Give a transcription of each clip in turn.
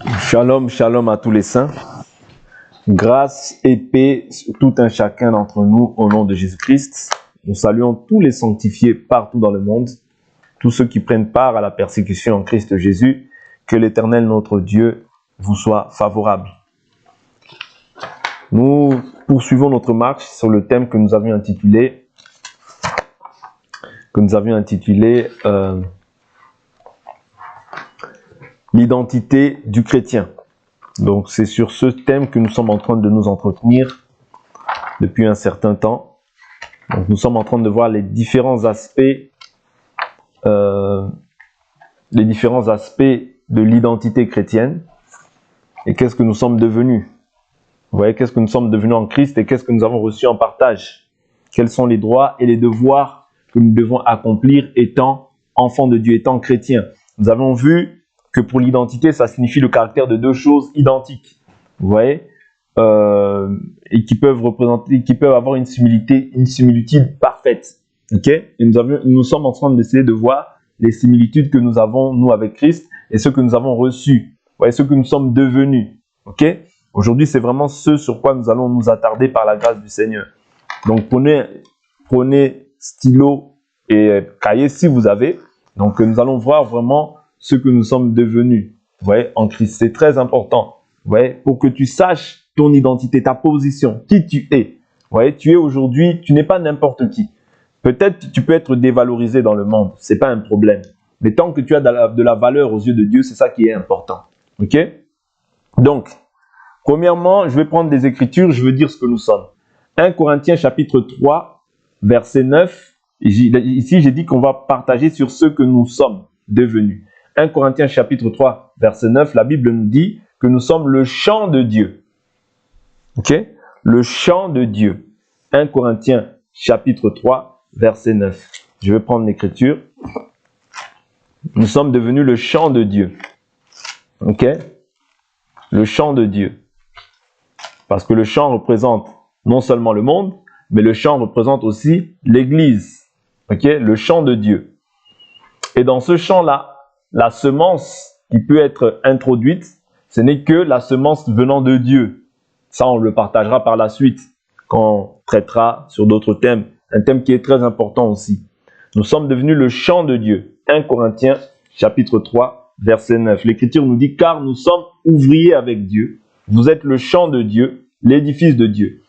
Shalom, shalom à tous les saints. Grâce et paix sur tout un chacun d'entre nous au nom de Jésus-Christ. Nous saluons tous les sanctifiés partout dans le monde, tous ceux qui prennent part à la persécution en Christ Jésus. Que l'Éternel, notre Dieu, vous soit favorable. Nous poursuivons notre marche sur le thème que nous avions intitulé l'identité du chrétien. Donc c'est sur ce thème que nous sommes en train de nous entretenir depuis un certain temps. Donc nous sommes en train de voir les différents aspects de l'identité chrétienne et qu'est-ce que nous sommes devenus. Vous voyez, qu'est-ce que nous sommes devenus en Christ et qu'est-ce que nous avons reçu en partage. Quels sont les droits et les devoirs que nous devons accomplir étant enfants de Dieu, étant chrétiens. Nous avons vu que pour l'identité, ça signifie le caractère de deux choses identiques. Vous voyez, et qui peuvent avoir une similitude parfaite. Ok? Et nous sommes en train d'essayer de voir les similitudes que nous avons, nous, avec Christ, et ce que nous avons reçu. Vous voyez, ce que nous sommes devenus. Ok? Aujourd'hui, c'est vraiment ce sur quoi nous allons nous attarder par la grâce du Seigneur. Donc, prenez stylo et cahier si vous avez. Donc, nous allons voir vraiment ce que nous sommes devenus. Vous voyez, en Christ. C'est très important. Vous voyez, pour que tu saches ton identité, ta position, qui tu es. Vous voyez, tu es aujourd'hui, tu n'es pas n'importe qui. Peut-être tu peux être dévalorisé dans le monde. C'est pas un problème. Mais tant que tu as de la valeur aux yeux de Dieu, c'est ça qui est important. Ok? Donc, premièrement, je vais prendre des écritures, je veux dire ce que nous sommes. 1 Corinthiens chapitre 3, verset 9. Ici, j'ai dit qu'on va partager sur ce que nous sommes devenus. 1 Corinthiens chapitre 3, verset 9, la Bible nous dit que nous sommes le chant de Dieu. Ok? Le chant de Dieu. 1 Corinthiens chapitre 3, verset 9. Je vais prendre l'écriture. Nous sommes devenus le chant de Dieu. Ok? Le chant de Dieu. Parce que le chant représente non seulement le monde, mais le chant représente aussi l'Église. Ok? Le chant de Dieu. Et dans ce chant-là, la semence qui peut être introduite, ce n'est que la semence venant de Dieu. Ça, on le partagera par la suite, quand on traitera sur d'autres thèmes. Un thème qui est très important aussi. Nous sommes devenus le chant de Dieu. 1 Corinthiens, chapitre 3, verset 9. L'Écriture nous dit « Car nous sommes ouvriers avec Dieu. Vous êtes le chant de Dieu, l'édifice de Dieu. »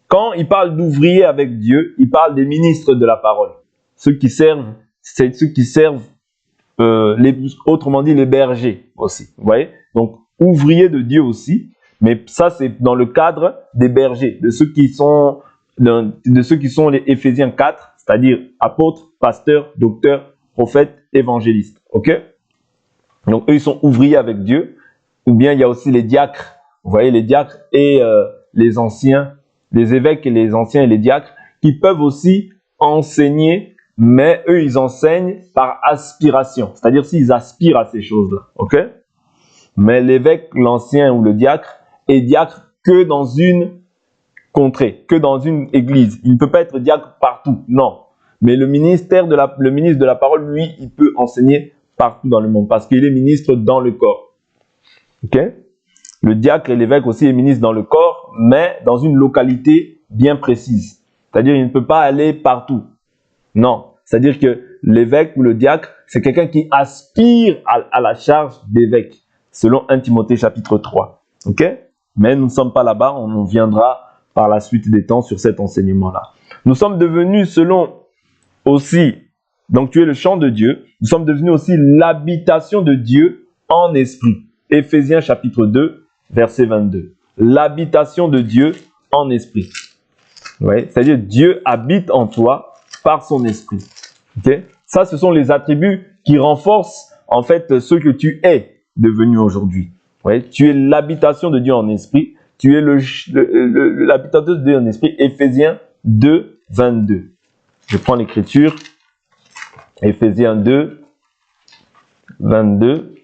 Quand il parle d'ouvriers avec Dieu, il parle des ministres de la parole. Ceux qui servent, c'est ceux qui servent, autrement dit les bergers aussi. Vous voyez? Donc, ouvriers de Dieu aussi. Mais ça, c'est dans le cadre des bergers, de ceux qui sont les Éphésiens 4, c'est-à-dire apôtres, pasteurs, docteurs, prophètes, évangélistes. Ok? Donc, eux, ils sont ouvriers avec Dieu. Ou bien, il y a aussi les diacres. Vous voyez, les diacres et les anciens, les évêques et les anciens et les diacres, qui peuvent aussi enseigner, mais eux, ils enseignent par aspiration. C'est-à-dire s'ils aspirent à ces choses-là. Ok? Mais l'évêque, l'ancien ou le diacre, est diacre que dans une contrée, que dans une église. Il ne peut pas être diacre partout, non. Mais le ministre de la parole, lui, il peut enseigner partout dans le monde parce qu'il est ministre dans le corps. Ok? Le diacre et l'évêque aussi est ministre dans le corps, mais dans une localité bien précise. C'est-à-dire il ne peut pas aller partout. Non. C'est-à-dire que l'évêque ou le diacre, c'est quelqu'un qui aspire à la charge d'évêque, selon 1 Timothée chapitre 3. Ok? Mais nous ne sommes pas là-bas, on viendra par la suite des temps sur cet enseignement-là. Nous sommes devenus selon aussi, donc tu es le chant de Dieu, nous sommes devenus aussi l'habitation de Dieu en esprit. Éphésiens chapitre 2, verset 22. L'habitation de Dieu en esprit. Ouais, c'est-à-dire Dieu habite en toi par son esprit. Okay? Ça, ce sont les attributs qui renforcent en fait ce que tu es devenu aujourd'hui. Ouais, tu es l'habitation de Dieu en esprit. Tu es l'habitation de Dieu en esprit. Éphésiens 2, 22. Je prends l'écriture. Éphésiens 2, 22.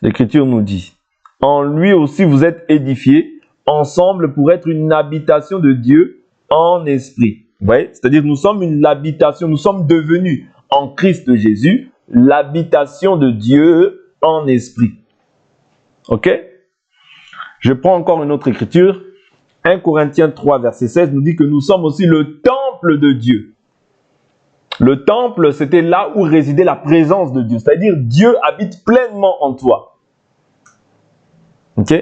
L'écriture nous dit: en lui aussi vous êtes édifiés ensemble pour être une habitation de Dieu en esprit. Vous voyez? C'est-à-dire nous sommes une habitation, nous sommes devenus en Christ Jésus l'habitation de Dieu en esprit. Ok? Je prends encore une autre écriture. 1 Corinthiens 3, verset 16 nous dit que nous sommes aussi le temple de Dieu. Le temple, c'était là où résidait la présence de Dieu. C'est-à-dire, Dieu habite pleinement en toi. Ok?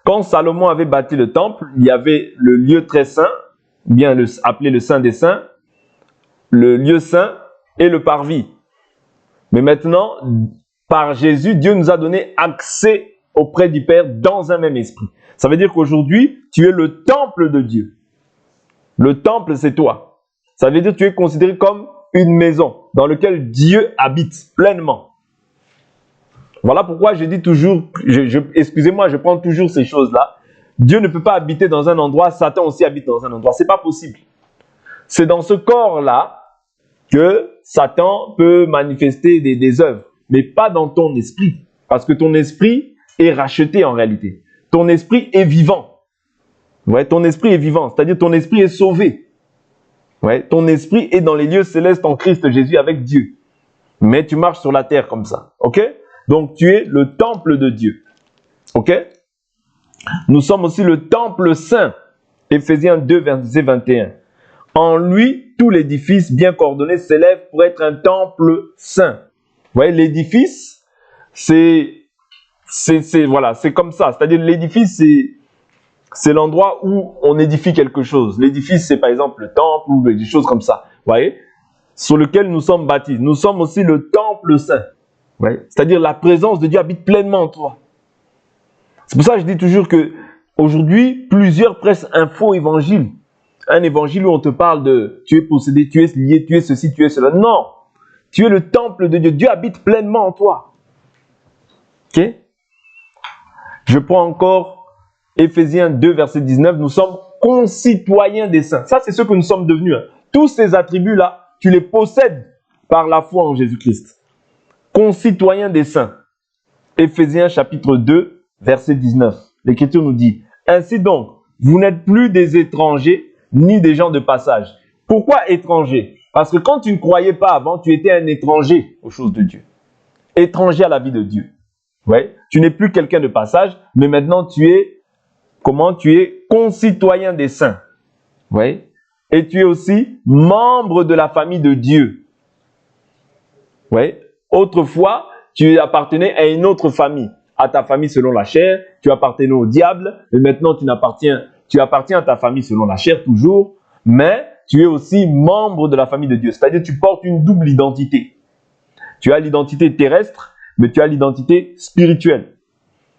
Quand Salomon avait bâti le temple, il y avait le lieu très saint, bien appelé le Saint des Saints, le lieu saint et le parvis. Mais maintenant, par Jésus, Dieu nous a donné accès auprès du Père dans un même esprit. Ça veut dire qu'aujourd'hui, tu es le temple de Dieu. Le temple, c'est toi. Ça veut dire que tu es considéré comme une maison dans laquelle Dieu habite pleinement. Voilà pourquoi je dis toujours, excusez-moi, je prends toujours ces choses-là. Dieu ne peut pas habiter dans un endroit, Satan aussi habite dans un endroit. Ce n'est pas possible. C'est dans ce corps-là que Satan peut manifester des œuvres, mais pas dans ton esprit. Parce que ton esprit est racheté en réalité. Ton esprit est vivant. Ouais, ton esprit est vivant, c'est-à-dire ton esprit est sauvé. Ouais, ton esprit est dans les lieux célestes en Christ Jésus avec Dieu. Mais tu marches sur la terre comme ça. Ok? Donc tu es le temple de Dieu. Ok? Nous sommes aussi le temple saint. Éphésiens 2, verset 21. En lui, tout l'édifice bien coordonné s'élève pour être un temple saint. Vous voyez, l'édifice, c'est comme ça. C'est-à-dire l'édifice, c'est l'endroit où on édifie quelque chose. L'édifice, c'est par exemple le temple ou des choses comme ça. Vous voyez, sur lequel nous sommes bâtis. Nous sommes aussi le temple saint. Vous voyez, c'est-à-dire la présence de Dieu habite pleinement en toi. C'est pour ça que je dis toujours que aujourd'hui, plusieurs prêchent un faux évangile. Un évangile où on te parle de tu es possédé, tu es lié, tu es ceci, tu es cela. Non, tu es le temple de Dieu. Dieu habite pleinement en toi. Ok? Je prends encore Éphésiens 2, verset 19. Nous sommes concitoyens des saints. Ça, c'est ce que nous sommes devenus. Tous ces attributs-là, tu les possèdes par la foi en Jésus-Christ. Concitoyens des saints. Éphésiens chapitre 2, verset 19. L'Écriture nous dit, ainsi donc, vous n'êtes plus des étrangers, ni des gens de passage. Pourquoi étrangers? Parce que quand tu ne croyais pas avant, tu étais un étranger aux choses de Dieu. Étranger à la vie de Dieu. Ouais. Tu n'es plus quelqu'un de passage, mais maintenant tu es, tu es concitoyen des saints. Ouais. Et tu es aussi membre de la famille de Dieu. Ouais. Autrefois, tu appartenais à une autre famille, à ta famille selon la chair, tu appartenais au diable, mais maintenant tu appartiens à ta famille selon la chair toujours, mais tu es aussi membre de la famille de Dieu. C'est-à-dire tu portes une double identité. Tu as l'identité terrestre, mais tu as l'identité spirituelle.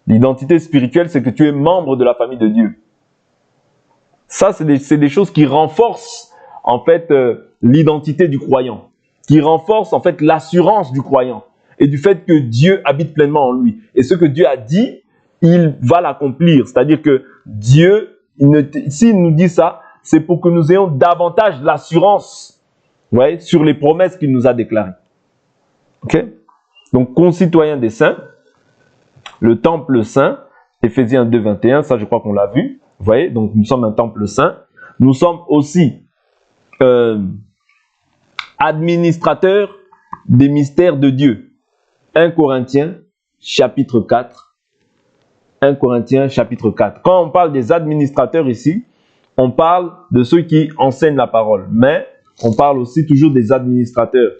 L'identité spirituelle, c'est que tu es membre de la famille de Dieu. Ça, c'est des choses qui renforcent en fait l'identité du croyant, qui renforcent en fait l'assurance du croyant et du fait que Dieu habite pleinement en lui. Et ce que Dieu a dit, il va l'accomplir. C'est-à-dire que Dieu, s'il nous dit ça, c'est pour que nous ayons davantage l'assurance sur les promesses qu'il nous a déclarées. Ok? Donc, concitoyens des saints, le temple saint, Éphésiens 2, 21, ça je crois qu'on l'a vu. Vous voyez, donc nous sommes un temple saint. Nous sommes aussi administrateurs des mystères de Dieu. 1 Corinthiens chapitre 4. 1 Corinthiens chapitre 4. Quand on parle des administrateurs ici, on parle de ceux qui enseignent la parole. Mais on parle aussi toujours des administrateurs.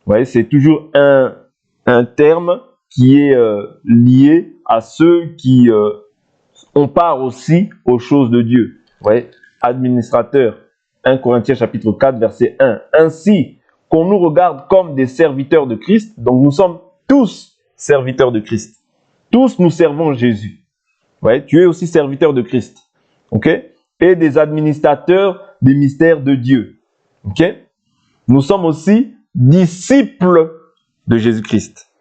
Vous voyez, c'est toujours un terme qui est lié à ceux qui ont part aussi aux choses de Dieu. Vous voyez, administrateur. 1 Corinthiens chapitre 4, verset 1. Ainsi qu'on nous regarde comme des serviteurs de Christ, donc nous sommes tous serviteurs de Christ. Tous nous servons Jésus. Ouais, tu es aussi serviteur de Christ. Ok? Et des administrateurs des mystères de Dieu. Ok? Nous sommes aussi disciples de Jésus-Christ.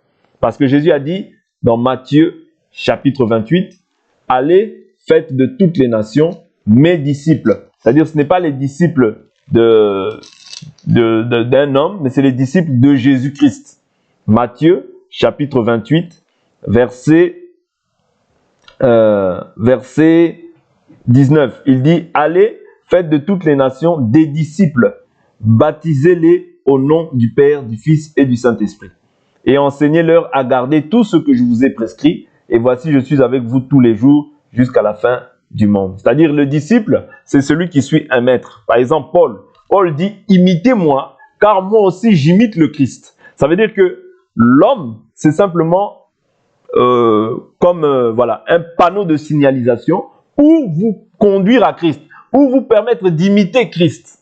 Parce que Jésus a dit dans Matthieu chapitre 28, allez, faites de toutes les nations mes disciples. C'est-à-dire ce n'est pas les disciples d'un homme, mais c'est les disciples de Jésus-Christ. Matthieu chapitre 28, verset 19. Il dit, allez, faites de toutes les nations des disciples, baptisez-les au nom du Père, du Fils et du Saint-Esprit. Et enseignez-leur à garder tout ce que je vous ai prescrit. et voici, je suis avec vous tous les jours jusqu'à la fin du monde. C'est-à-dire, le disciple, c'est celui qui suit un maître. Par exemple, Paul dit, imitez-moi, car moi aussi j'imite le Christ. Ça veut dire que l'homme, c'est simplement voilà, un panneau de signalisation pour vous conduire à Christ, pour vous permettre d'imiter Christ,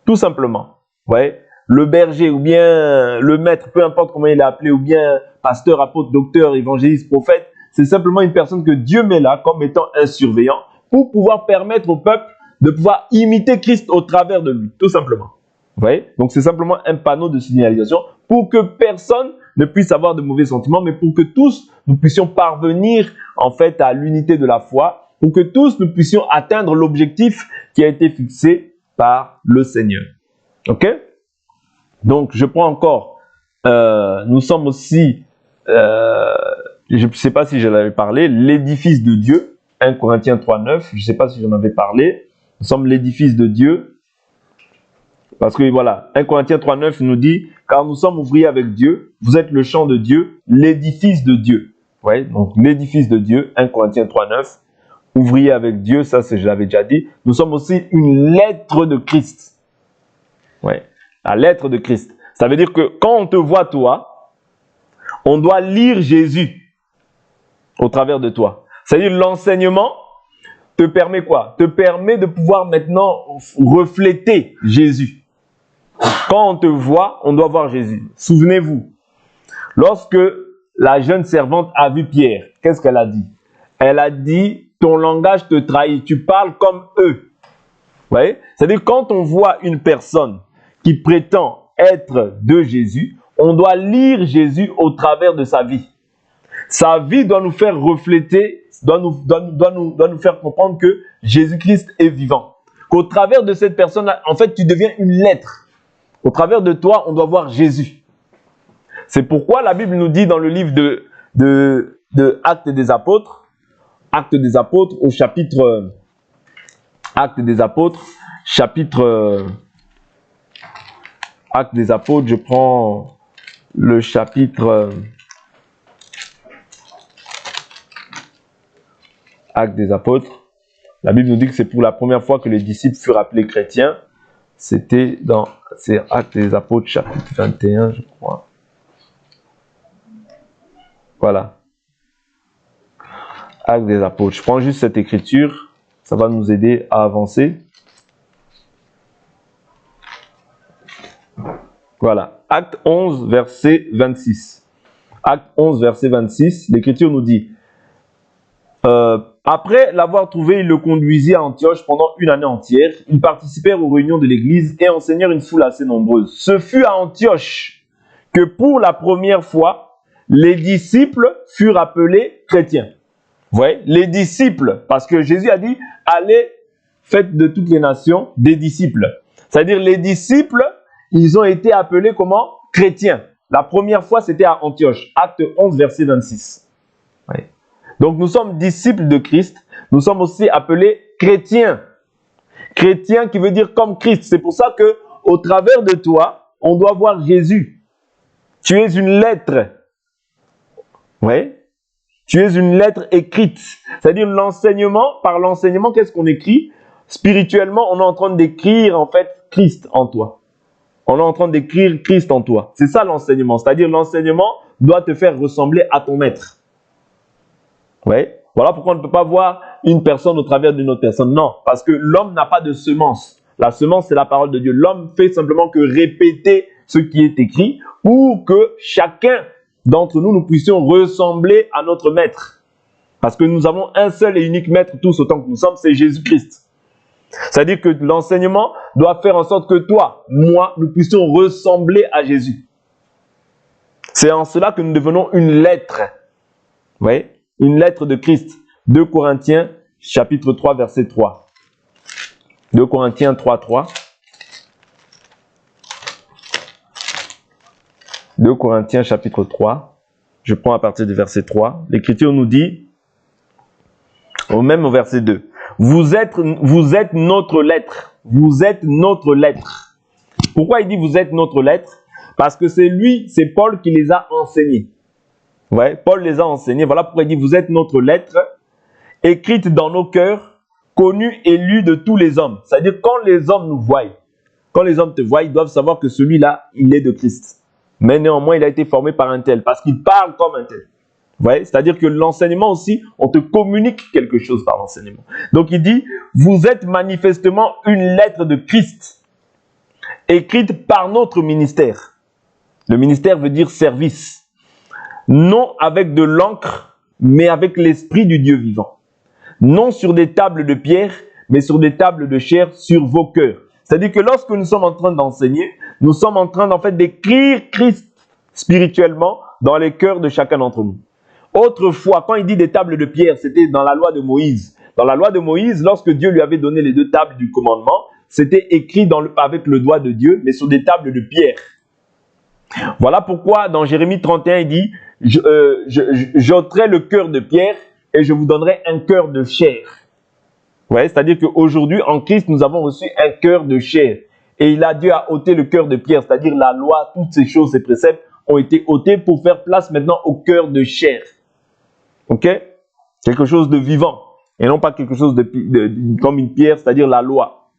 tout simplement. Vous voyez, le berger ou bien le maître, peu importe comment il est appelé, ou bien pasteur, apôtre, docteur, évangéliste, prophète, c'est simplement une personne que Dieu met là comme étant un surveillant pour pouvoir permettre au peuple de pouvoir imiter Christ au travers de lui, tout simplement. Vous voyez? Donc c'est simplement un panneau de signalisation pour que personne ne puisse avoir de mauvais sentiments, mais pour que tous nous puissions parvenir en fait à l'unité de la foi, pour que tous nous puissions atteindre l'objectif qui a été fixé par le Seigneur. Ok? Donc je prends encore, nous sommes aussi, je ne sais pas si je l'avais parlé, l'édifice de Dieu, 1 Corinthiens 3,9, je ne sais pas si j'en avais parlé, nous sommes l'édifice de Dieu. Parce que voilà, 1 Corinthiens 3,9 nous dit, car nous sommes ouvriers avec Dieu, vous êtes le champ de Dieu, l'édifice de Dieu. Vous voyez, donc l'édifice de Dieu, 1 Corinthiens 3,9, ouvriers avec Dieu, ça je l'avais déjà dit. Nous sommes aussi une lettre de Christ. Ouais, la lettre de Christ. Ça veut dire que quand on te voit toi, on doit lire Jésus au travers de toi. C'est-à-dire l'enseignement te permet quoi? Te permet de pouvoir maintenant refléter Jésus. Quand on te voit, on doit voir Jésus. Souvenez-vous, lorsque la jeune servante a vu Pierre, qu'est-ce qu'elle a dit? Elle a dit, ton langage te trahit, tu parles comme eux. Vous voyez? C'est-à-dire quand on voit une personne qui prétend être de Jésus, on doit lire Jésus au travers de sa vie. Sa vie doit nous faire refléter, doit nous faire comprendre que Jésus-Christ est vivant. Qu'au travers de cette personne-là, en fait, tu deviens une lettre. Au travers de toi, on doit voir Jésus. C'est pourquoi la Bible nous dit dans le livre de Actes des Apôtres, au chapitre Actes des Apôtres, Actes des Apôtres, je prends le chapitre Actes des Apôtres. La Bible nous dit que c'est pour la première fois que les disciples furent appelés chrétiens. C'est Actes des Apôtres, chapitre 21, je crois. Voilà. Actes des Apôtres. Je prends juste cette écriture. Ça va nous aider à avancer. Voilà. Acte 11, verset 26. Acte 11, verset 26. L'écriture nous dit, après l'avoir trouvé, il le conduisit à Antioche pendant une année entière. Ils participèrent aux réunions de l'église et enseignèrent une foule assez nombreuse. Ce fut à Antioche que pour la première fois, les disciples furent appelés chrétiens. Vous voyez, les disciples, parce que Jésus a dit, allez, faites de toutes les nations des disciples. C'est-à-dire les disciples, ils ont été appelés comment? Chrétiens. La première fois, c'était à Antioche. Acte 11, verset 26. Vous voyez. Donc nous sommes disciples de Christ, nous sommes aussi appelés chrétiens. Chrétien qui veut dire comme Christ. C'est pour ça que au travers de toi, on doit voir Jésus. Tu es une lettre. Oui. Tu es une lettre écrite. C'est-à-dire l'enseignement, par l'enseignement, qu'est-ce qu'on écrit? Spirituellement, on est en train d'écrire en fait Christ en toi. On est en train d'écrire Christ en toi. C'est ça l'enseignement. C'est-à-dire l'enseignement doit te faire ressembler à ton maître. Ouais. Voilà pourquoi on ne peut pas voir une personne au travers d'une autre personne. Non, parce que l'homme n'a pas de semence. La semence, c'est la parole de Dieu. L'homme fait simplement que répéter ce qui est écrit pour que chacun d'entre nous, nous puissions ressembler à notre maître. Parce que nous avons un seul et unique maître, tous autant que nous sommes, c'est Jésus-Christ. C'est-à-dire que l'enseignement doit faire en sorte que toi, moi, nous puissions ressembler à Jésus. C'est en cela que nous devenons une lettre. Vous voyez? Une lettre de Christ. 2 Corinthiens, chapitre 3, verset 3. 2 Corinthiens 3, 3. 2 Corinthiens, chapitre 3. Je prends à partir du verset 3. L'Écriture nous dit, au verset 2, vous êtes notre lettre. Vous êtes notre lettre. Pourquoi il dit vous êtes notre lettre? Parce que c'est Paul qui les a enseignés. Ouais, Paul les a enseignés. Voilà pourquoi il dit, vous êtes notre lettre, écrite dans nos cœurs, connue et lue de tous les hommes. C'est-à-dire, quand les hommes nous voient, quand les hommes te voient, ils doivent savoir que celui-là, il est de Christ. Mais néanmoins, il a été formé par un tel, parce qu'il parle comme un tel. Vous voyez? C'est-à-dire que l'enseignement aussi, on te communique quelque chose par l'enseignement. Donc il dit, vous êtes manifestement une lettre de Christ, écrite par notre ministère. Le ministère veut dire service. Non avec de l'encre, mais avec l'esprit du Dieu vivant. Non sur des tables de pierre, mais sur des tables de chair sur vos cœurs. C'est-à-dire que lorsque nous sommes en train d'enseigner, nous sommes en train en fait d'écrire Christ spirituellement dans les cœurs de chacun d'entre nous. Autrefois, quand il dit des tables de pierre, c'était dans la loi de Moïse. Dans la loi de Moïse, lorsque Dieu lui avait donné les 2 tables du commandement, c'était écrit avec le doigt de Dieu, mais sur des tables de pierre. Voilà pourquoi dans Jérémie 31, il dit, j'ôterai le cœur de pierre et je vous donnerai un cœur de chair. Ouais, c'est-à-dire qu'aujourd'hui, en Christ, nous avons reçu un cœur de chair. Et Dieu a ôté le cœur de pierre, c'est-à-dire la loi, toutes ces choses, ces préceptes ont été ôtés pour faire place maintenant au cœur de chair. Ok? Quelque chose de vivant. Et non pas quelque chose comme une pierre, c'est-à-dire la loi.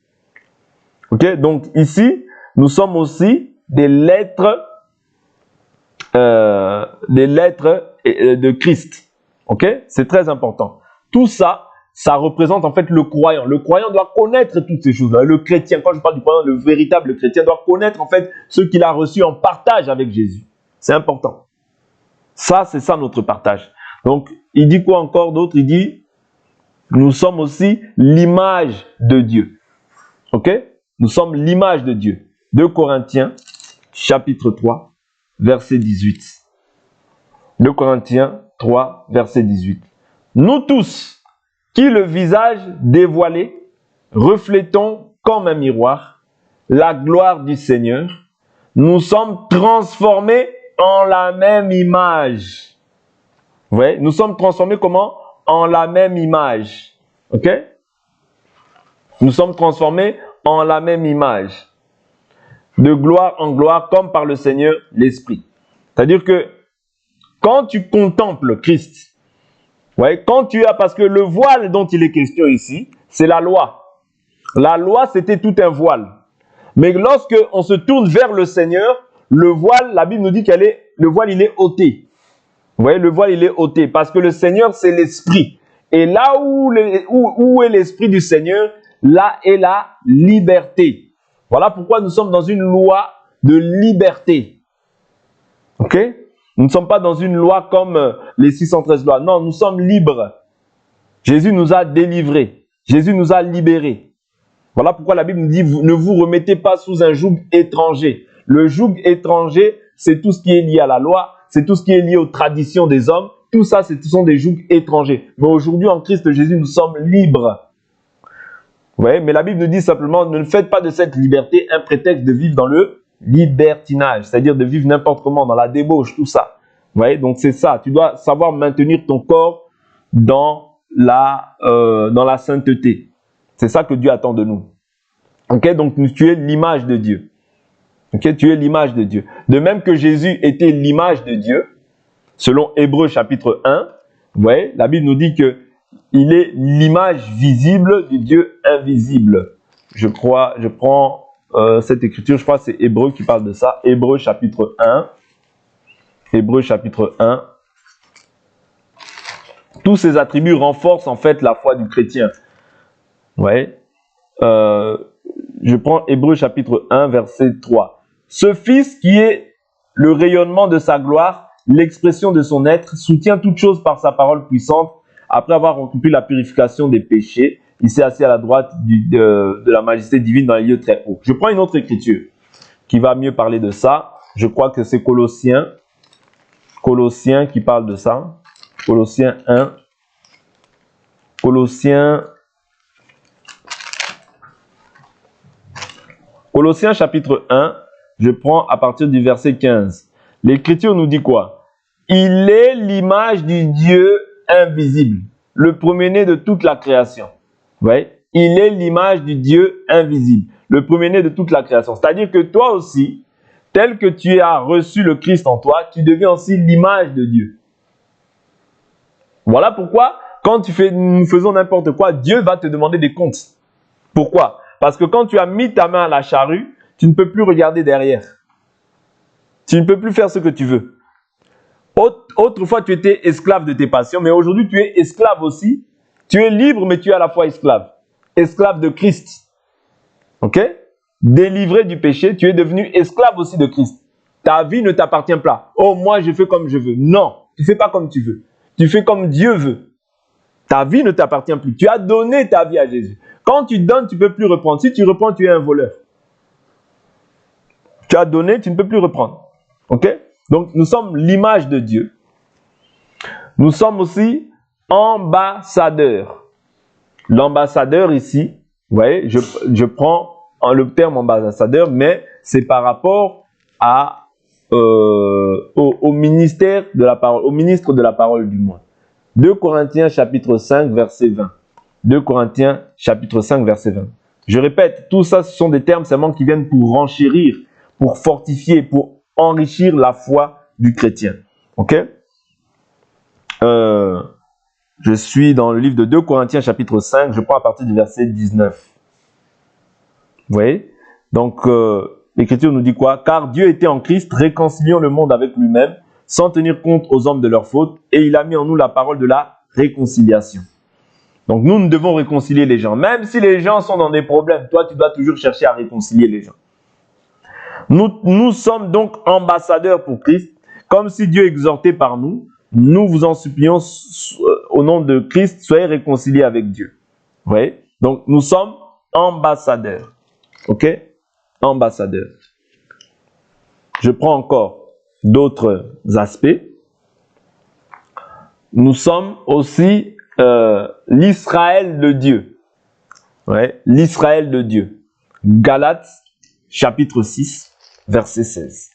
Ok? Donc ici, nous sommes aussi des lettres de Christ. Ok? C'est très important. Tout ça, ça représente en fait le croyant. Le croyant doit connaître toutes ces choses-là. Le chrétien, quand je parle du croyant, le véritable chrétien doit connaître en fait ce qu'il a reçu en partage avec Jésus. C'est important. Ça, c'est ça notre partage. Donc, il dit quoi encore d'autre? Il dit, nous sommes aussi l'image de Dieu. Ok? Nous sommes l'image de Dieu. 2 Corinthiens, chapitre 3, verset 18. 2 Corinthiens 3, verset 18. Nous tous, qui le visage dévoilé, reflétons comme un miroir la gloire du Seigneur, nous sommes transformés en la même image. Vous voyez? Nous sommes transformés comment? En la même image. Ok? Nous sommes transformés en la même image. De gloire en gloire, comme par le Seigneur l'Esprit. C'est-à-dire que quand tu contemples Christ, ouais, parce que le voile dont il est question ici, c'est la loi. La loi, c'était tout un voile. Mais lorsque on se tourne vers le Seigneur, le voile, la Bible nous dit le voile, il est ôté. Vous voyez, le voile, il est ôté. Parce que le Seigneur, c'est l'Esprit. Et là où est l'Esprit du Seigneur, là est la liberté. Voilà pourquoi nous sommes dans une loi de liberté. Ok? Nous ne sommes pas dans une loi comme les 613 lois. Non, nous sommes libres. Jésus nous a délivrés. Jésus nous a libérés. Voilà pourquoi la Bible nous dit, ne vous remettez pas sous un joug étranger. Le joug étranger, c'est tout ce qui est lié à la loi, c'est tout ce qui est lié aux traditions des hommes. Tout ça, ce sont des jougs étrangers. Mais aujourd'hui, en Christ Jésus, nous sommes libres. Vous voyez, mais la Bible nous dit simplement, ne faites pas de cette liberté un prétexte de vivre dans le libertinage, c'est-à-dire de vivre n'importe comment, dans la débauche, tout ça. Vous voyez, donc c'est ça. Tu dois savoir maintenir ton corps dans la sainteté. C'est ça que Dieu attend de nous. Ok, donc tu es l'image de Dieu. Ok, tu es l'image de Dieu. De même que Jésus était l'image de Dieu, selon Hébreux chapitre 1, vous voyez, la Bible nous dit que il est l'image visible du Dieu invisible. Je prends cette écriture, je crois que c'est Hébreux qui parle de ça. Hébreux chapitre 1. Hébreux chapitre 1. Tous ces attributs renforcent en fait la foi du chrétien. Ouais. Je prends Hébreux chapitre 1, verset 3. Ce Fils qui est le rayonnement de sa gloire, l'expression de son être, soutient toutes choses par sa parole puissante. Après avoir accompli la purification des péchés, il s'est assis à la droite de la majesté divine dans les lieux très hauts. Je prends une autre écriture qui va mieux parler de ça. Je crois que c'est Colossiens qui parle de ça. Colossiens 1. Colossiens chapitre 1, je prends à partir du verset 15. L'écriture nous dit quoi? Il est l'image du Dieu invisible, le premier-né de toute la création. Vous voyez? Il est l'image du Dieu invisible, le premier-né de toute la création. C'est-à-dire que toi aussi, tel que tu as reçu le Christ en toi, tu deviens aussi l'image de Dieu. Voilà pourquoi, quand nous faisons n'importe quoi, Dieu va te demander des comptes. Pourquoi? Parce que quand tu as mis ta main à la charrue, tu ne peux plus regarder derrière. Tu ne peux plus faire ce que tu veux. Autrefois, tu étais esclave de tes passions, mais aujourd'hui, tu es esclave aussi. Tu es libre, mais tu es à la fois esclave. Esclave de Christ. Ok? Délivré du péché, tu es devenu esclave aussi de Christ. Ta vie ne t'appartient pas. Oh, moi, je fais comme je veux. Non, tu ne fais pas comme tu veux. Tu fais comme Dieu veut. Ta vie ne t'appartient plus. Tu as donné ta vie à Jésus. Quand tu donnes, tu ne peux plus reprendre. Si tu reprends, tu es un voleur. Tu as donné, tu ne peux plus reprendre. Ok? Donc, nous sommes l'image de Dieu. Nous sommes aussi ambassadeurs. L'ambassadeur ici, vous voyez, je prends le terme ambassadeur, mais c'est par rapport au ministère de la parole, au ministre de la parole du moins. 2 Corinthiens chapitre 5, verset 20. 2 Corinthiens chapitre 5, verset 20. Je répète, tout ça, ce sont des termes seulement qui viennent pour renchérir, pour fortifier, pour enrichir la foi du chrétien. Ok? Je suis dans le livre de 2 Corinthiens chapitre 5, je prends à partir du verset 19. Vous voyez? Donc, l'Écriture nous dit quoi? Car Dieu était en Christ, réconciliant le monde avec lui-même, sans tenir compte aux hommes de leurs fautes, et il a mis en nous la parole de la réconciliation. Donc, nous devons réconcilier les gens. Même si les gens sont dans des problèmes, toi, tu dois toujours chercher à réconcilier les gens. Nous sommes donc ambassadeurs pour Christ, comme si Dieu exhortait par nous. Nous vous en supplions au nom de Christ, soyez réconciliés avec Dieu. Vous voyez? Donc, nous sommes ambassadeurs. Ok? Ambassadeurs. Je prends encore d'autres aspects. Nous sommes aussi l'Israël de Dieu. Ouais, l'Israël de Dieu. Galates, chapitre 6, verset 16.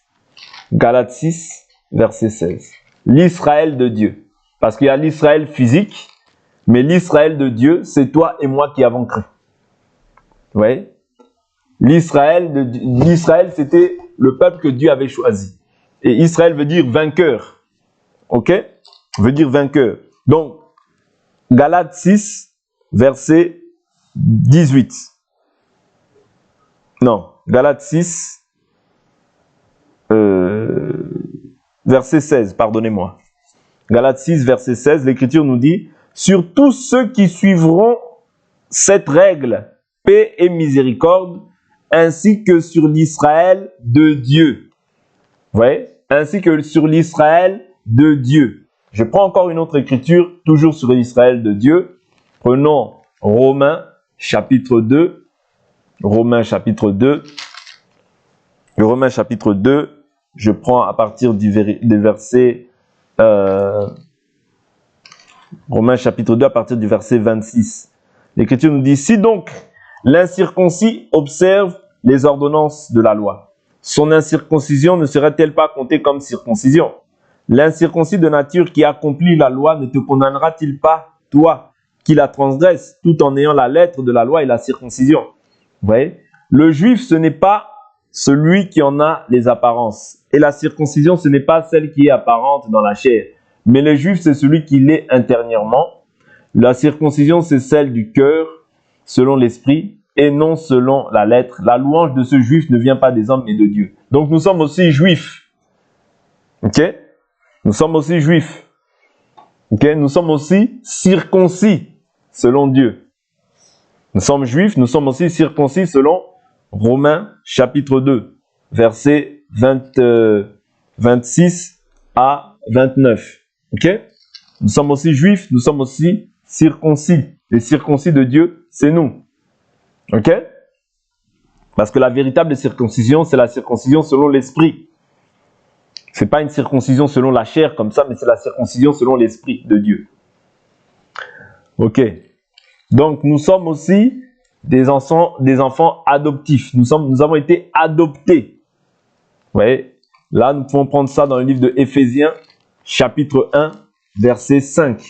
Galates 6, verset 16. L'Israël de Dieu. Parce qu'il y a l'Israël physique, mais l'Israël de Dieu, c'est toi et moi qui avons cru. Vous voyez? L'Israël, c'était le peuple que Dieu avait choisi. Et Israël veut dire vainqueur. Ok? Veut dire vainqueur. Donc, Galates 6, verset 18. Non, Galates 6, verset 16, pardonnez-moi. Galates 6, verset 16, l'Écriture nous dit « Sur tous ceux qui suivront cette règle, paix et miséricorde, ainsi que sur l'Israël de Dieu. » Vous voyez? Ainsi que sur l'Israël de Dieu. Je prends encore une autre écriture, toujours sur l'Israël de Dieu. Prenons Romains, chapitre 2. Romains, chapitre 2. Romains, chapitre 2. Je prends à partir du verset... Romains, chapitre 2, à partir du verset 26. L'Écriture nous dit « Si donc l'incirconcis observe les ordonnances de la loi, son incirconcision ne serait-elle pas comptée comme circoncision? L'incirconcis de nature qui accomplit la loi ne te condamnera-t-il pas, toi, qui la transgresse, tout en ayant la lettre de la loi et la circoncision? » Vous voyez? Le juif, ce n'est pas celui qui en a les apparences. Et la circoncision, ce n'est pas celle qui est apparente dans la chair. Mais le juif, c'est celui qui l'est intérieurement. La circoncision, c'est celle du cœur, selon l'esprit, et non selon la lettre. La louange de ce juif ne vient pas des hommes, mais de Dieu. Donc nous sommes aussi juifs. Ok? Nous sommes aussi juifs. Ok? Nous sommes aussi circoncis, selon Dieu. Nous sommes juifs, nous sommes aussi circoncis selon Romains, chapitre 2, versets 26 à 29. Ok? Nous sommes aussi juifs, nous sommes aussi circoncis. Les circoncis de Dieu, c'est nous. Ok? Parce que la véritable circoncision, c'est la circoncision selon l'esprit. Ce n'est pas une circoncision selon la chair comme ça, mais c'est la circoncision selon l'esprit de Dieu. Ok? Donc, nous sommes aussi des enfants adoptifs. Nous avons été adoptés. Vous voyez? Là, nous pouvons prendre ça dans le livre de Éphésiens, chapitre 1, verset 5.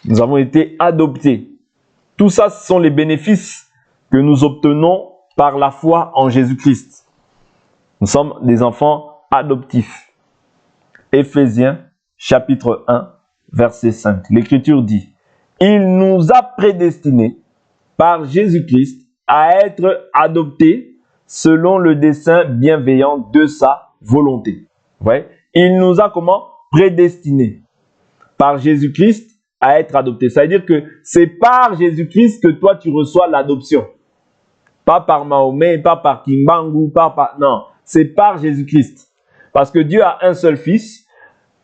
Nous avons été adoptés. Tout ça, ce sont les bénéfices que nous obtenons par la foi en Jésus-Christ. Nous sommes des enfants adoptifs. Éphésiens, chapitre 1, verset 5. L'Écriture dit, « Il nous a prédestinés par Jésus-Christ à être adoptés selon le dessein bienveillant de sa volonté. » Ouais. Il nous a comment? Prédestinés par Jésus-Christ à être adoptés. Ça veut dire que c'est par Jésus-Christ que toi tu reçois l'adoption. Pas par Mahomet, pas par Kimbangu, non, c'est par Jésus-Christ. Parce que Dieu a un seul fils,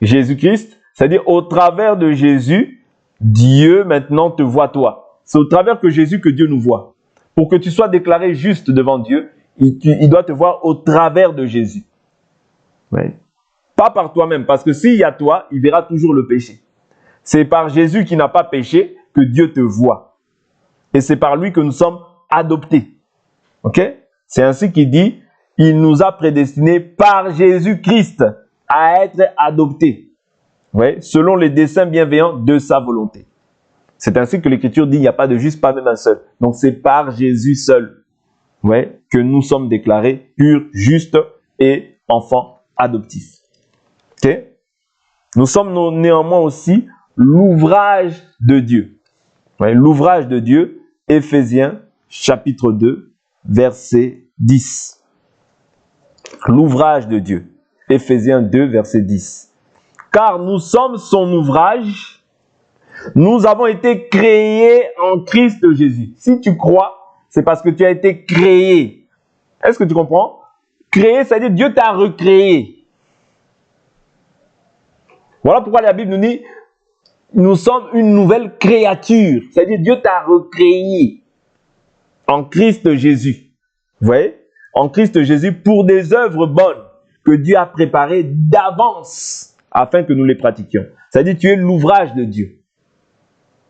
Jésus-Christ, c'est-à-dire au travers de Jésus, Dieu maintenant te voit toi. C'est au travers de Jésus que Dieu nous voit. Pour que tu sois déclaré juste devant Dieu, il doit te voir au travers de Jésus. Ouais. Pas par toi-même, parce que s'il y a toi, il verra toujours le péché. C'est par Jésus qui n'a pas péché que Dieu te voit. Et c'est par lui que nous sommes adoptés. Ok? C'est ainsi qu'il dit, il nous a prédestinés par Jésus-Christ à être adoptés. Ouais, selon les desseins bienveillants de sa volonté. C'est ainsi que l'Écriture dit, il n'y a pas de juste, pas même un seul. Donc c'est par Jésus seul, ouais, que nous sommes déclarés purs, justes et enfants adoptifs. Ok? Nous sommes néanmoins aussi l'ouvrage de Dieu. Ouais, l'ouvrage de Dieu, Éphésiens chapitre 2, verset 10. L'ouvrage de Dieu, Éphésiens 2, verset 10. Car nous sommes son ouvrage, nous avons été créés en Christ Jésus. Si tu crois, c'est parce que tu as été créé. Est-ce que tu comprends? Créé, c'est-à-dire Dieu t'a recréé. Voilà pourquoi la Bible nous dit, nous sommes une nouvelle créature. C'est-à-dire Dieu t'a recréé en Christ Jésus. Vous voyez? En Christ Jésus pour des œuvres bonnes que Dieu a préparées d'avance afin que nous les pratiquions. C'est-à-dire tu es l'ouvrage de Dieu.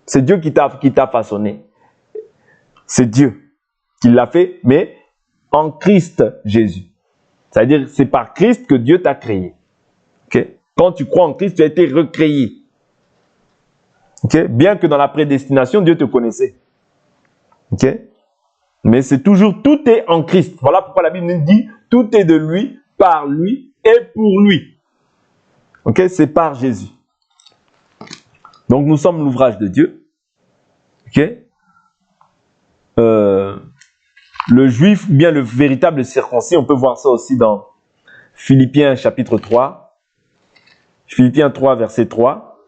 C'est Dieu qui t'a façonné. C'est Dieu qui l'a fait, mais en Christ Jésus. C'est-à-dire c'est par Christ que Dieu t'a créé. Okay? Quand tu crois en Christ, tu as été recréé. Okay? Bien que dans la prédestination, Dieu te connaissait. Okay? Mais c'est toujours, tout est en Christ. Voilà pourquoi la Bible nous dit, tout est de lui, par lui et pour lui. Ok, c'est par Jésus. Donc nous sommes l'ouvrage de Dieu. Ok. Le juif, bien le véritable circoncis, on peut voir ça aussi dans Philippiens chapitre 3. Philippiens 3, verset 3.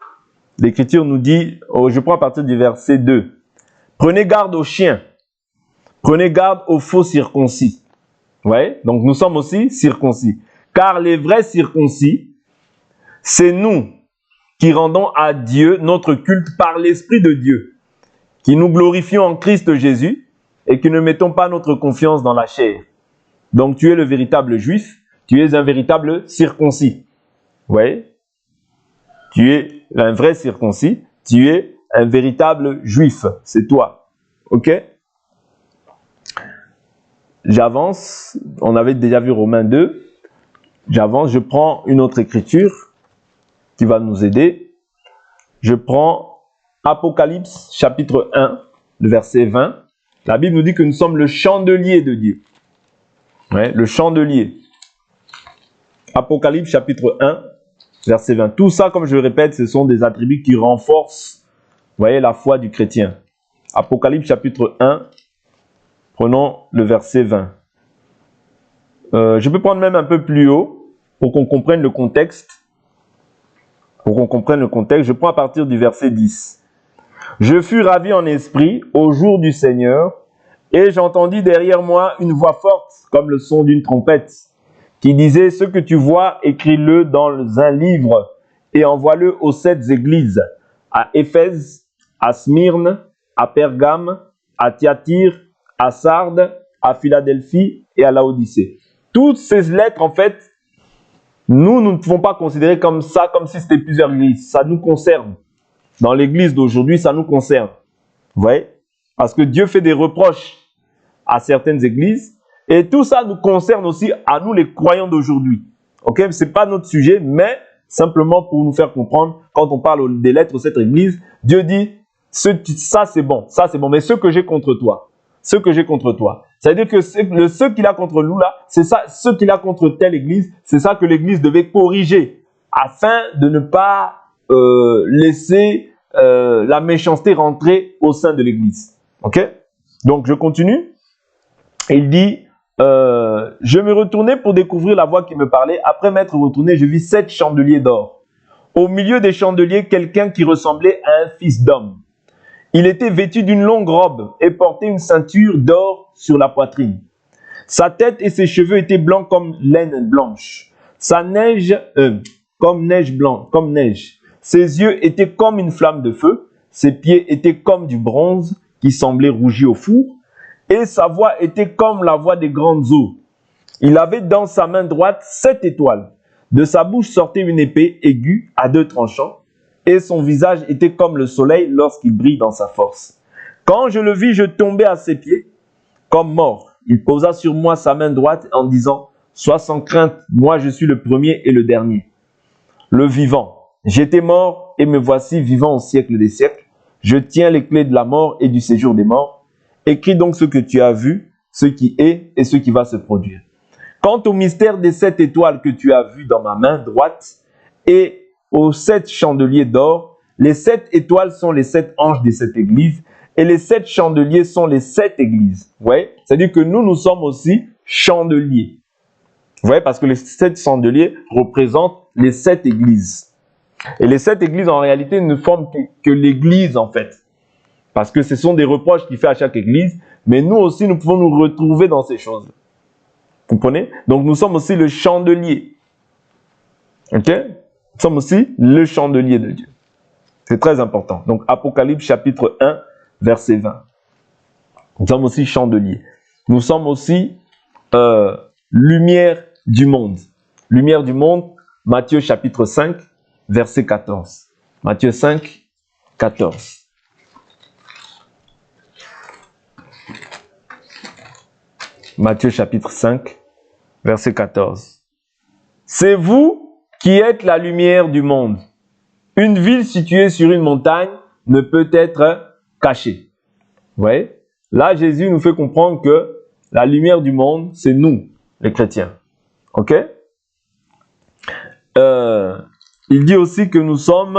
L'Écriture nous dit, je prends à partir du verset 2. Prenez garde aux chiens. Prenez garde aux faux circoncis. Vous voyez? Donc nous sommes aussi circoncis. Car les vrais circoncis, c'est nous qui rendons à Dieu notre culte par l'Esprit de Dieu, qui nous glorifions en Christ Jésus et qui ne mettons pas notre confiance dans la chair. Donc tu es le véritable juif, tu es un véritable circoncis. Vous voyez? Tu es un vrai circoncis, tu es un véritable juif, c'est toi. Ok? J'avance, on avait déjà vu Romains 2, j'avance, je prends une autre écriture qui va nous aider. Je prends Apocalypse chapitre 1, le verset 20. La Bible nous dit que nous sommes le chandelier de Dieu. Ouais, le chandelier. Apocalypse chapitre 1, verset 20. Tout ça, comme je le répète, ce sont des attributs qui renforcent, vous voyez, la foi du chrétien. Apocalypse chapitre 1, prenons le verset 20. Je peux prendre même un peu plus haut pour qu'on comprenne le contexte. Je prends à partir du verset 10. Je fus ravi en esprit au jour du Seigneur, et j'entendis derrière moi une voix forte, comme le son d'une trompette, qui disait, ce que tu vois, écris-le dans un livre, et envoie-le aux 7 églises, à Éphèse, à Smyrne, à Pergame, à Thyatire, à Sardes, à Philadelphie et à Laodicée. Toutes ces lettres, en fait, nous ne pouvons pas considérer comme ça, comme si c'était plusieurs églises. Ça nous concerne. Dans l'église d'aujourd'hui, ça nous concerne. Vous voyez? Parce que Dieu fait des reproches à certaines églises. Et tout ça nous concerne aussi à nous, les croyants d'aujourd'hui. Ok? Ce n'est pas notre sujet, mais simplement pour nous faire comprendre, quand on parle des lettres de cette église, Dieu dit, ça c'est bon, mais ce que j'ai contre toi, c'est-à-dire que ce qu'il a contre nous là, c'est ça, ce qu'il a contre telle église, c'est ça que l'église devait corriger, afin de ne pas laisser la méchanceté rentrer au sein de l'église. Ok? Donc, je continue. Il dit, je me retournai pour découvrir la voix qui me parlait. Après m'être retourné, je vis 7 chandeliers d'or. Au milieu des chandeliers, quelqu'un qui ressemblait à un fils d'homme. Il était vêtu d'une longue robe et portait une ceinture d'or sur la poitrine. Sa tête et ses cheveux étaient blancs comme laine blanche. Sa neige, comme neige blanche, comme neige. Ses yeux étaient comme une flamme de feu. Ses pieds étaient comme du bronze qui semblait rougi au four. Et sa voix était comme la voix des grandes eaux. Il avait dans sa main droite 7 étoiles. De sa bouche sortait une épée aiguë à 2 tranchants. Et son visage était comme le soleil lorsqu'il brille dans sa force. Quand je le vis, je tombai à ses pieds comme mort. Il posa sur moi sa main droite en disant, « Sois sans crainte, moi je suis le premier et le dernier, le vivant. J'étais mort et me voici vivant au siècle des siècles. Je tiens les clés de la mort et du séjour des morts. Écris donc ce que tu as vu, ce qui est et ce qui va se produire. Quant au mystère des 7 étoiles que tu as vues dans ma main droite et aux 7 chandeliers d'or, les 7 étoiles sont les 7 anges des 7 églises et les 7 chandeliers sont les 7 églises. Vous voyez? C'est-à-dire que nous sommes aussi chandeliers. Vous voyez? Parce que les 7 chandeliers représentent les 7 églises. Et les 7 églises, en réalité, ne forment que l'église, en fait. Parce que ce sont des reproches qu'il fait à chaque église. Mais nous aussi, nous pouvons nous retrouver dans ces choses. Vous comprenez? Donc, nous sommes aussi le chandelier. Ok? Nous sommes aussi le chandelier de Dieu. C'est très important. Donc, Apocalypse chapitre 1, verset 20. Nous sommes aussi chandeliers. Nous sommes aussi lumière du monde. Lumière du monde, Matthieu chapitre 5, verset 14. Matthieu 5, 14. Matthieu chapitre 5, verset 14. C'est vous qui êtes la lumière du monde. Une ville située sur une montagne ne peut être cachée. Vous voyez? Là, Jésus nous fait comprendre que la lumière du monde, c'est nous, les chrétiens. Ok? Il dit aussi que nous sommes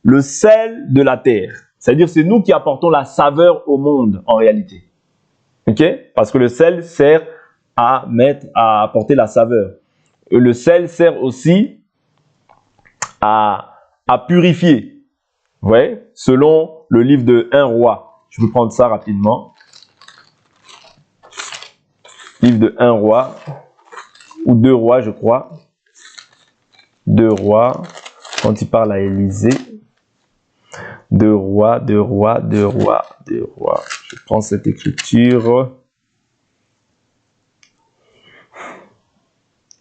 le sel de la terre. C'est-à-dire, c'est nous qui apportons la saveur au monde, en réalité. Ok? Parce que le sel sert à apporter la saveur. Le sel sert aussi à purifier. Vous voyez? Selon le livre de 1 roi. Je vais prendre ça rapidement. Livre de 1 roi. Ou 2 rois, je crois. 2 rois. Quand il parle à Élisée. 2 rois, 2 rois, 2 rois, 2 rois. Je prends cette écriture.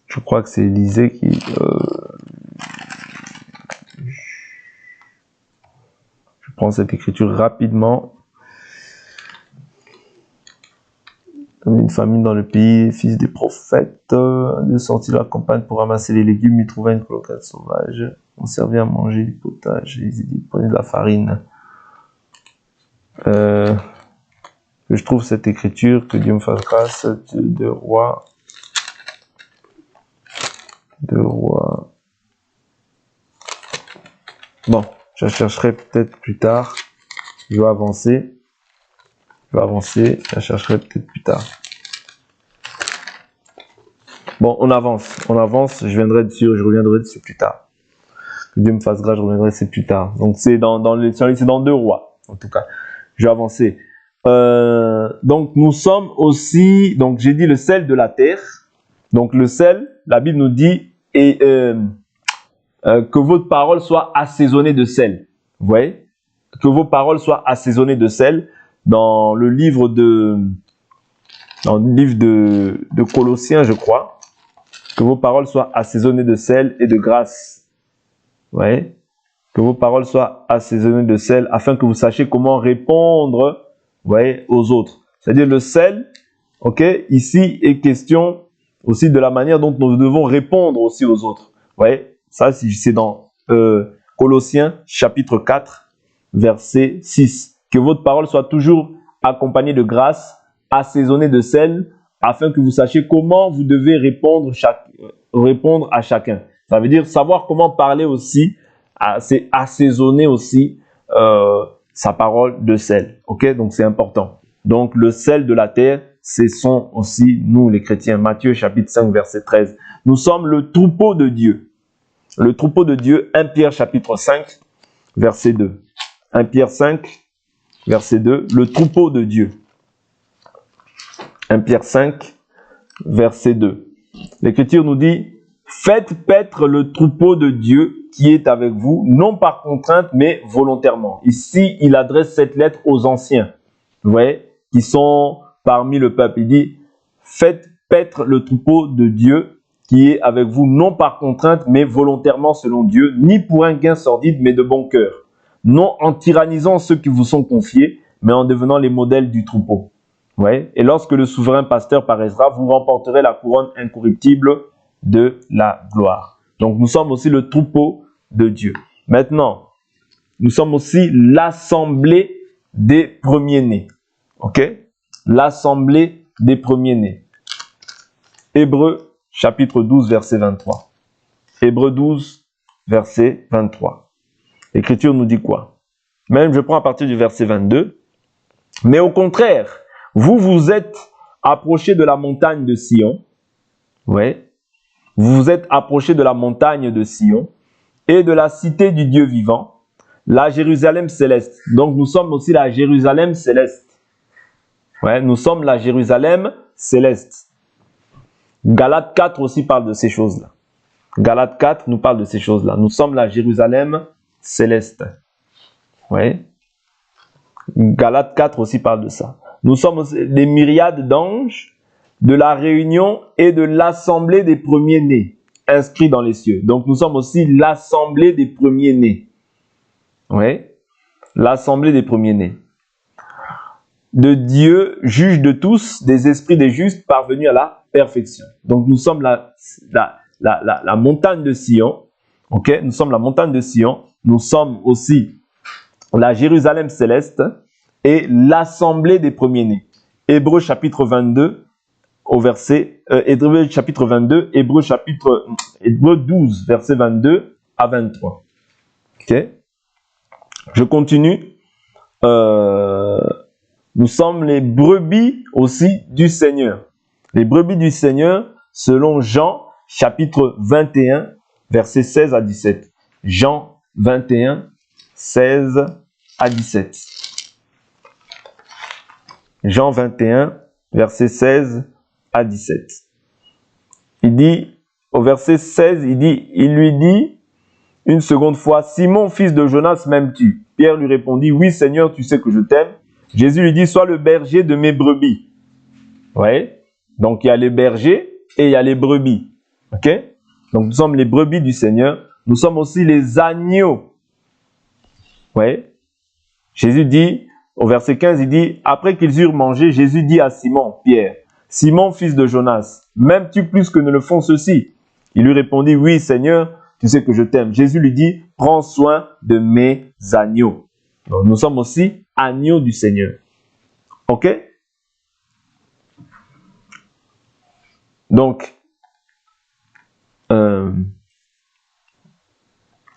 Je crois que c'est Élisée qui... Je prends cette écriture rapidement. Comme une famine dans le pays, fils des prophètes, de sortir de la campagne pour ramasser les légumes, il trouva une colocade sauvage. On servait à manger du potage. Et il dit, prenez de la farine. Que je trouve cette écriture, que Dieu me fasse grâce, de roi. De roi. Bon, je la chercherai peut-être plus tard. Je vais avancer. Je la chercherai peut-être plus tard. Bon, on avance, je reviendrai dessus plus tard. Que Dieu me fasse grâce, je reviendrai dessus plus tard. Donc c'est dans 2 rois, en tout cas. Je vais avancer. Donc nous sommes aussi, donc j'ai dit le sel de la terre. Donc le sel, la Bible nous dit, que votre parole soit assaisonnée de sel. Vous voyez? Que vos paroles soient assaisonnées de sel. Dans le livre de Colossiens, je crois, que vos paroles soient assaisonnées de sel et de grâce. Vous voyez? Que vos paroles soient assaisonnées de sel afin que vous sachiez comment répondre, vous voyez, aux autres. C'est-à-dire le sel, ok, ici est question aussi de la manière dont nous devons répondre aussi aux autres. Vous voyez? Ça, c'est dans Colossiens chapitre 4, verset 6. Que votre parole soit toujours accompagnée de grâce, assaisonnée de sel, afin que vous sachiez comment vous devez répondre à chacun. Ça veut dire savoir comment parler aussi c'est assaisonner aussi sa parole de sel. Ok, donc c'est important. Donc le sel de la terre, ce sont aussi nous les chrétiens. Matthieu chapitre 5 verset 13. Nous sommes le troupeau de Dieu. Le troupeau de Dieu, 1 Pierre chapitre 5 verset 2. 1 Pierre 5 verset 2, le troupeau de Dieu. 1 Pierre 5 verset 2. L'Écriture nous dit, faites paître le troupeau de Dieu qui est avec vous, non par contrainte, mais volontairement. Ici, il adresse cette lettre aux anciens, vous voyez, qui sont parmi le peuple. Il dit, faites paître le troupeau de Dieu qui est avec vous, non par contrainte, mais volontairement selon Dieu, ni pour un gain sordide, mais de bon cœur. Non en tyrannisant ceux qui vous sont confiés, mais en devenant les modèles du troupeau. Vous voyez? Et lorsque le souverain pasteur paraîtra, vous remporterez la couronne incorruptible de la gloire. Donc nous sommes aussi le troupeau de Dieu. Maintenant, nous sommes aussi l'assemblée des premiers-nés. Ok? L'assemblée des premiers-nés. Hébreux chapitre 12 verset 23. Hébreux 12 verset 23. L'Écriture nous dit quoi? Même je prends à partir du verset 22. Mais au contraire, vous vous êtes approchés de la montagne de Sion. Ouais. Vous vous êtes approchés de la montagne de Sion et de la cité du Dieu vivant, la Jérusalem céleste. Donc nous sommes aussi la Jérusalem céleste. Ouais, nous sommes la Jérusalem céleste. Galates 4 aussi parle de ces choses-là. Galates 4 nous parle de ces choses-là. Nous sommes la Jérusalem céleste. Ouais. Galates 4 aussi parle de ça. Nous sommes aussi des myriades d'anges de la réunion et de l'assemblée des premiers-nés inscrits dans les cieux. Donc nous sommes aussi l'assemblée des premiers-nés. Oui, l'assemblée des premiers-nés. De Dieu, juge de tous, des esprits des justes parvenus à la perfection. Donc nous sommes la montagne de Sion. Ok, nous sommes la montagne de Sion. Nous sommes aussi la Jérusalem céleste et l'assemblée des premiers-nés. Hébreux chapitre 22 au verset Hébreux chapitre 22, Hébreux 12 verset 22 à 23. OK? Je continue. Nous sommes les brebis aussi du Seigneur. Les brebis du Seigneur selon Jean chapitre 21 verset 16 à 17. Jean 21 16 à 17. Jean 21 verset 16 à 17. Il dit, au verset 16, il lui dit une seconde fois, Simon, fils de Jonas, m'aimes-tu? Pierre lui répondit, oui Seigneur, tu sais que je t'aime. Jésus lui dit, sois le berger de mes brebis. Vous voyez? Donc il y a les bergers et il y a les brebis. Ok? Donc nous sommes les brebis du Seigneur. Nous sommes aussi les agneaux. Vous voyez? Jésus dit, au verset 15, il dit, après qu'ils eurent mangé, Jésus dit à Simon, Pierre, Simon, fils de Jonas, m'aimes-tu plus que ne le font ceux-ci? Il lui répondit, oui Seigneur, tu sais que je t'aime. Jésus lui dit, prends soin de mes agneaux. Donc, nous sommes aussi agneaux du Seigneur. Ok? Donc,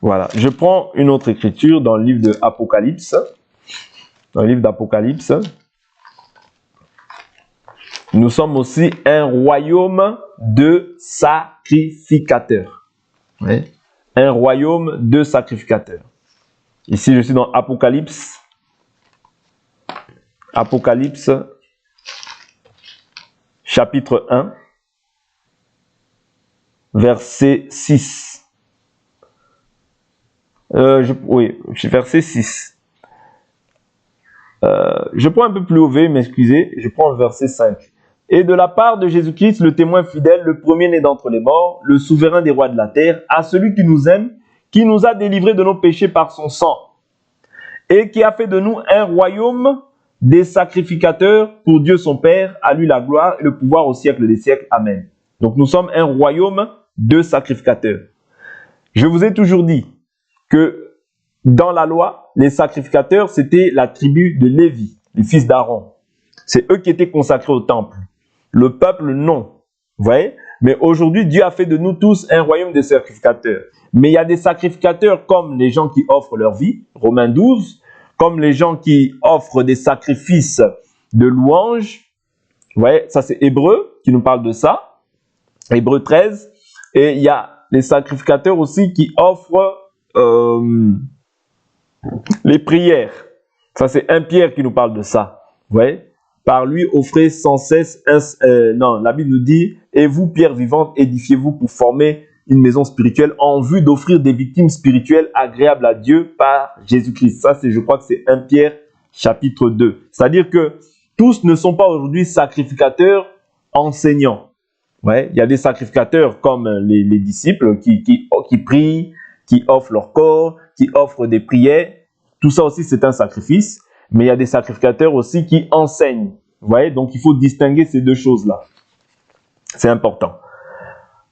voilà. Je prends une autre écriture dans le livre de Apocalypse. Dans le livre d'Apocalypse. Nous sommes aussi un royaume de sacrificateurs. Oui. Un royaume de sacrificateurs. Ici, je suis dans Apocalypse. Apocalypse, chapitre 1, verset 6. Verset 6. Je prends un peu plus haut, m'excusez, je prends le verset 5. Et de la part de Jésus-Christ, le témoin fidèle, le premier-né d'entre les morts, le souverain des rois de la terre, à celui qui nous aime, qui nous a délivrés de nos péchés par son sang, et qui a fait de nous un royaume des sacrificateurs pour Dieu son Père, à lui la gloire et le pouvoir au siècle des siècles. Amen. Donc nous sommes un royaume de sacrificateurs. Je vous ai toujours dit que dans la loi, les sacrificateurs, c'était la tribu de Lévi, les fils d'Aaron. C'est eux qui étaient consacrés au temple. Le peuple, non. Vous voyez? Mais aujourd'hui, Dieu a fait de nous tous un royaume de sacrificateurs. Mais il y a des sacrificateurs comme les gens qui offrent leur vie, Romains 12, comme les gens qui offrent des sacrifices de louange. Vous voyez, ça c'est Hébreu qui nous parle de ça. Hébreu 13. Et il y a les sacrificateurs aussi qui offrent les prières. Ça c'est 1 Pierre qui nous parle de ça. Vous voyez, par lui offrez sans cesse non, la Bible nous dit, et vous pierres vivantes, édifiez-vous pour former une maison spirituelle en vue d'offrir des victimes spirituelles agréables à Dieu par Jésus-Christ. Ça c'est, je crois que c'est 1 Pierre chapitre 2. C'est-à-dire que tous ne sont pas aujourd'hui sacrificateurs enseignants. Ouais, il y a des sacrificateurs comme les disciples qui prient, qui offrent leur corps, qui offrent des prières. Tout ça aussi c'est un sacrifice. Mais il y a des sacrificateurs aussi qui enseignent. Vous voyez, donc il faut distinguer ces deux choses-là. C'est important.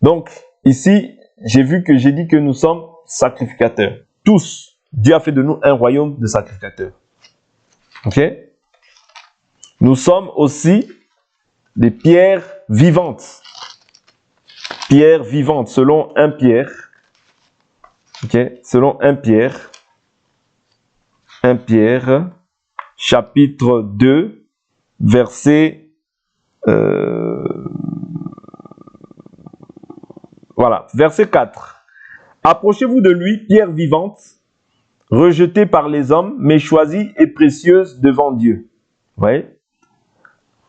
Donc, ici, j'ai dit que nous sommes sacrificateurs. Tous. Dieu a fait de nous un royaume de sacrificateurs. Ok? Nous sommes aussi des pierres vivantes. Pierres vivantes, selon 1 Pierre. Ok? Selon 1 Pierre. 1 Pierre. Chapitre 2, verset... voilà, verset 4. Approchez-vous de lui, pierre vivante, rejetée par les hommes, mais choisie et précieuse devant Dieu. Vous voyez?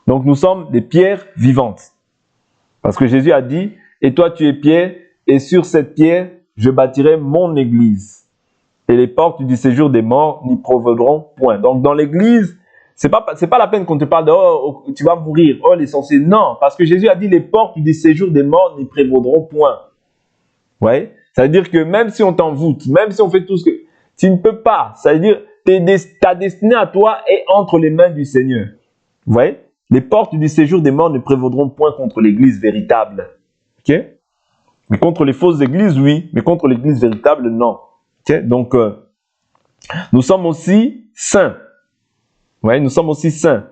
Donc nous sommes des pierres vivantes. Parce que Jésus a dit, et toi tu es pierre, et sur cette pierre, je bâtirai mon église. Et les portes du séjour des morts n'y prévaudront point. Donc dans l'église, c'est pas la peine qu'on te parle de oh, tu vas mourir, oh les sorciers. Non, parce que Jésus a dit les portes du séjour des morts n'y prévaudront point. Ouais, ça veut dire que même si on t'envoûte, même si on fait tout ce que tu ne peux pas, ça veut dire ta destinée à toi est entre les mains du Seigneur. Vous voyez, les portes du séjour des morts ne prévaudront point contre l'église véritable. OK? Mais contre les fausses églises, oui, mais contre l'église véritable, non. Okay? Donc, nous sommes aussi saints. Ouais, nous sommes aussi saints.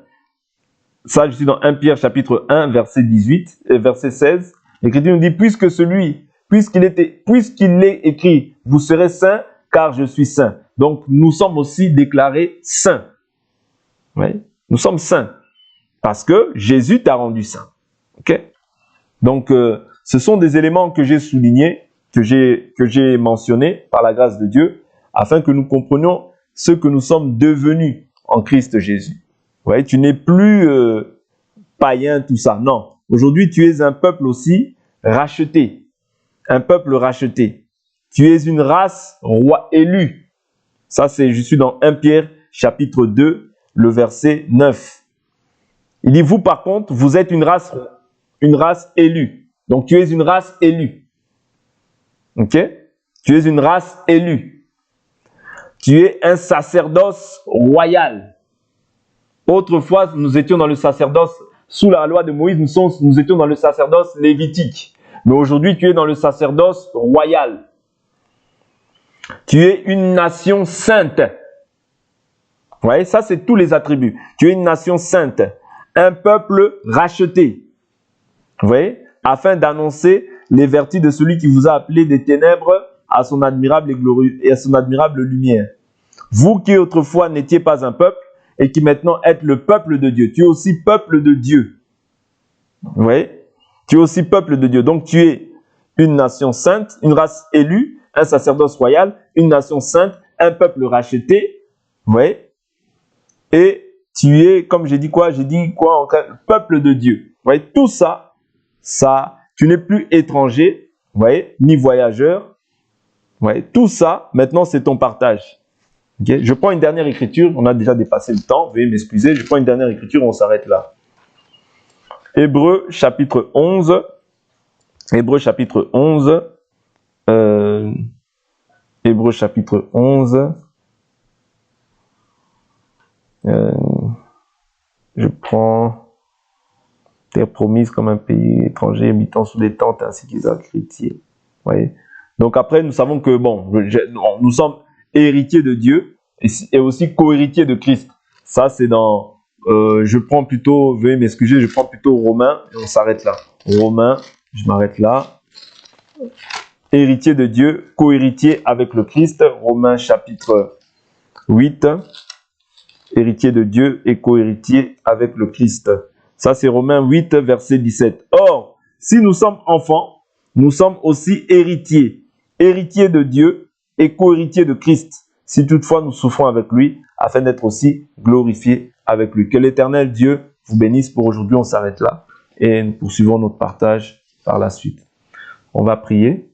Ça, je suis dans 1 Pierre chapitre 1, verset 18 et verset 16. L'Écriture nous dit, puisqu'il est écrit, vous serez saints, car je suis saint. Donc, nous sommes aussi déclarés saints. Ouais, nous sommes saints. Parce que Jésus t'a rendu saint. Ok? Donc, ce sont des éléments que j'ai soulignés, que j'ai mentionnés par la grâce de Dieu, afin que nous comprenions ce que nous sommes devenus en Christ Jésus. Vous voyez, tu n'es plus païen, tout ça. Non. Aujourd'hui, tu es un peuple aussi racheté. Un peuple racheté. Tu es une race roi élue. Ça, je suis dans 1 Pierre, chapitre 2, le verset 9. Il dit, vous par contre, vous êtes une race élue. Donc, tu es une race élue. Ok? Tu es une race élue. Tu es un sacerdoce royal. Autrefois, nous étions dans le sacerdoce, sous la loi de Moïse, nous étions dans le sacerdoce lévitique. Mais aujourd'hui, tu es dans le sacerdoce royal. Tu es une nation sainte. Vous voyez, ça c'est tous les attributs. Tu es une nation sainte, un peuple racheté. Vous voyez, afin d'annoncer les vertus de celui qui vous a appelé des ténèbres à son admirable et glorieux et à son admirable lumière. Vous qui autrefois n'étiez pas un peuple et qui maintenant êtes le peuple de Dieu. Tu es aussi peuple de Dieu. Vous voyez, tu es aussi peuple de Dieu. Donc tu es une nation sainte, une race élue, un sacerdoce royal, une nation sainte, un peuple racheté. Vous voyez, et tu es, comme j'ai dit quoi, peuple de Dieu. Vous voyez, tout ça, tu n'es plus étranger, vous voyez, ni voyageur. Vous voyez, tout ça, maintenant, c'est ton partage. Okay? Je prends une dernière écriture, on a déjà dépassé le temps, veuillez m'excuser, je prends une dernière écriture, on s'arrête là. Hébreu, chapitre 11. Hébreu, chapitre 11. Hébreu, chapitre 11. Je prends terre promise comme un pays étranger habitant sous des tentes ainsi qu'Isaac héritier. Voyez. Donc après nous savons que bon, nous sommes héritiers de Dieu et aussi co-héritiers de Christ. Ça c'est dans je prends plutôt, veuillez m'excuser, je prends plutôt Romains et on s'arrête là. Romains Je m'arrête là. Héritier de Dieu, co-héritier avec le Christ. Romains chapitre 8. Héritier de Dieu et co-héritier avec le Christ. Ça, c'est Romains 8, verset 17. Or, si nous sommes enfants, nous sommes aussi héritiers. Héritiers de Dieu et co-héritiers de Christ. Si toutefois nous souffrons avec lui, afin d'être aussi glorifiés avec lui. Que l'Éternel Dieu vous bénisse pour aujourd'hui. On s'arrête là et nous poursuivons notre partage par la suite. On va prier.